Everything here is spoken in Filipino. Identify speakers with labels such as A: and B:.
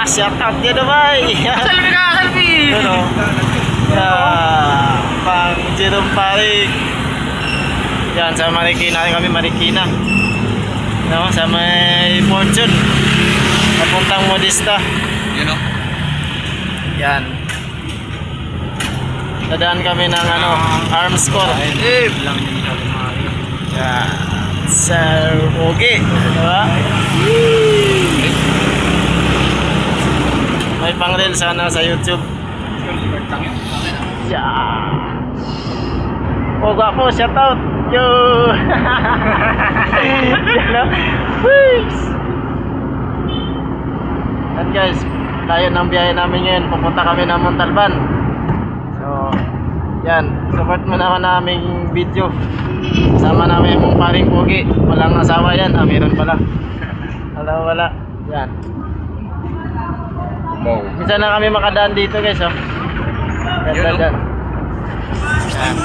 A: shout out dia bay.
B: Selfie ka, selfie.
A: Ano? Pang Jerome Parik. Yan, sa Marikina kami, Marikina. No, sa may Fortune. Papuntang Modista.
B: You know?
A: Yan. Dadaan kami ng Arms Corps.
B: Lang din siya kumari.
A: Yan. Sir Ogie. Diba? May pang-reel sana sa YouTube. Yeah. Oh, gwapo, shout out. Yo. Yan guys, tayo ng biyahe namin ngayon. Pupunta kami ng Montalban. So, yan. Support mo naman naming video. Sama namin yung paring Pogi. Walang asawa yan. Meron pala. Wala. Yan.
B: Wow.
A: Minsan na kami makadaan dito guys. Oh. Ganda dyan. Yan.